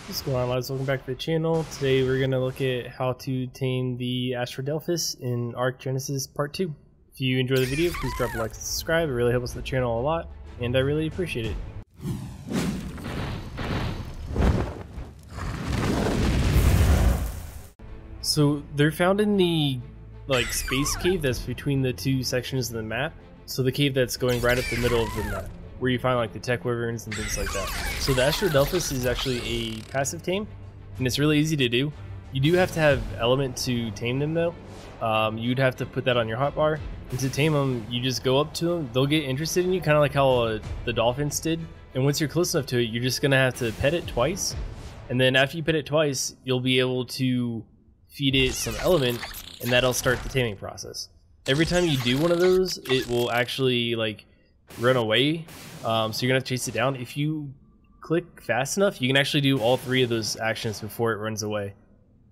What's going on, lads? Welcome back to the channel. Today we're going to look at how to tame the ASTRODELPHIS in Ark Genesis Part 2. If you enjoy the video, please drop a like and subscribe. It really helps the channel a lot, and I really appreciate it. So they're found in the space cave that's between the two sections of the map. So the cave that's going right up the middle of the map, where you find the tech wyverns and things like that. So the ASTRODELPHIS is actually a passive tame, and it's really easy to do. You do have to have element to tame them though. You'd have to put that on your hotbar. And to tame them, you just go up to them, they'll get interested in you, kind of like how the dolphins did. And once you're close enough to it, you're just gonna have to pet it twice. And then after you pet it twice, you'll be able to feed it some element, and that'll start the taming process. Every time you do one of those, it will actually run away, so you're gonna have to chase it down. If you click fast enough, you can actually do all three of those actions before it runs away,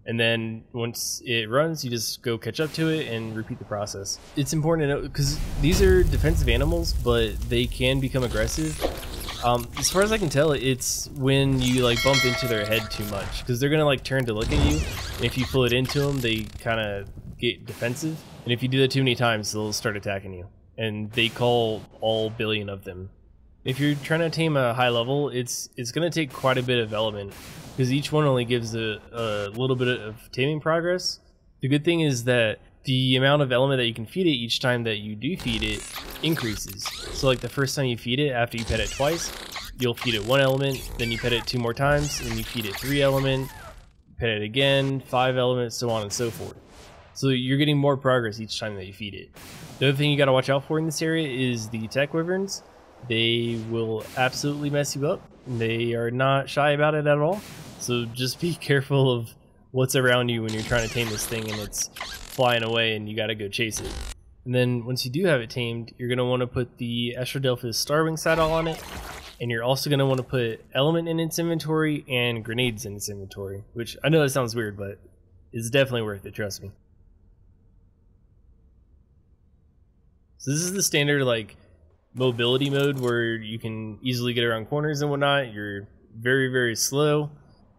and then once it runs, you just go catch up to it and repeat the process. It's important to know because these are defensive animals, but they can become aggressive. As far as I can tell, it's when you bump into their head too much, because they're gonna turn to look at you, and if you pull it into them, they kind of get defensive, and if you do that too many times, they'll start attacking you. And they call all billion of them. If you're trying to tame a high level, it's going to take quite a bit of element, because each one only gives a little bit of taming progress. The good thing is that the amount of element that you can feed it each time that you do feed it increases. So the first time you feed it, after you pet it twice, you'll feed it 1 element, then you pet it 2 more times, and you feed it 3 element, pet it again, 5 elements, so on and so forth. So you're getting more progress each time that you feed it. The other thing you gotta watch out for in this area is the tech wyverns. They will absolutely mess you up. They are not shy about it at all. So just be careful of what's around you when you're trying to tame this thing and it's flying away and you gotta go chase it. And then once you do have it tamed, you're gonna wanna put the ASTRODELPHIS Starwing saddle on it. And you're also gonna wanna put element in its inventory and grenades in its inventory. Which I know that sounds weird, but it's definitely worth it, trust me. So this is the standard mobility mode where you can easily get around corners and whatnot. You're very slow,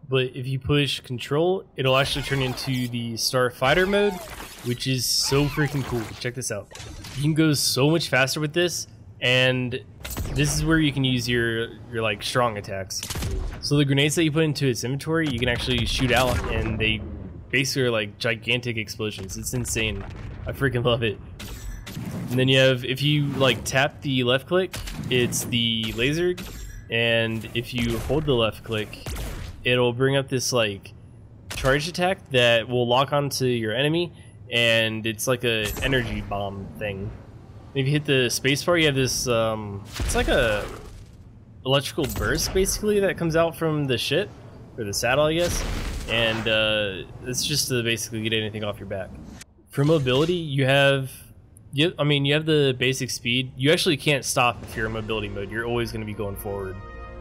but if you push control, it'll actually turn into the starfighter mode, which is so freaking cool. Check this out. You can go so much faster with this, and this is where you can use your strong attacks. So the grenades that you put into its inventory, you can actually shoot out, and they basically are gigantic explosions. It's insane. I freaking love it. And then you have, if you tap the left click, it's the laser, and if you hold the left click, it'll bring up this charge attack that will lock onto your enemy, and it's like a energy bomb thing. If you hit the spacebar, you have this it's like a electrical burst basically that comes out from the ship, or the saddle I guess, and it's just to basically get anything off your back. For mobility, you have you have the basic speed. You actually can't stop if you're in mobility mode. You're always going to be going forward.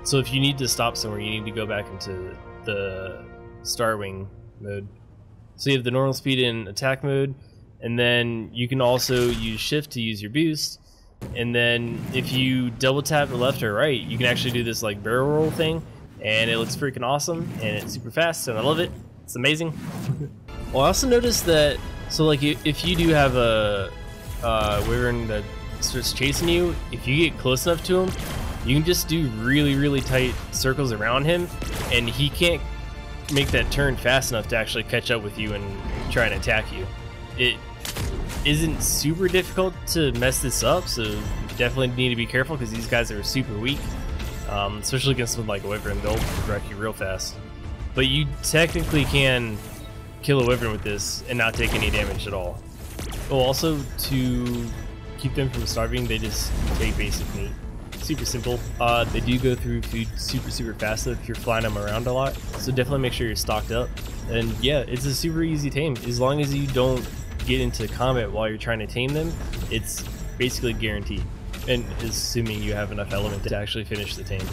So if you need to stop somewhere, you need to go back into the Starwing mode. So you have the normal speed in attack mode, and then you can also use shift to use your boost. And then if you double tap the left or right, you can actually do this barrel roll thing, and it looks freaking awesome, and it's super fast, and I love it. It's amazing. Well, I also noticed that, so if you do have a wyvern that starts chasing you, if you get close enough to him, you can just do really tight circles around him, and he can't make that turn fast enough to actually catch up with you and try and attack you. It isn't super difficult to mess this up, so you definitely need to be careful because these guys are super weak, especially against something like a wyvern. They'll wreck you real fast. But you technically can kill a wyvern with this and not take any damage at all. Oh, also, to keep them from starving, they just take basic meat. Super simple. They do go through food super fast though if you're flying them around a lot, so definitely make sure you're stocked up. And yeah, it's a super easy tame. As long as you don't get into combat while you're trying to tame them, it's basically guaranteed. And assuming you have enough element to actually finish the tame.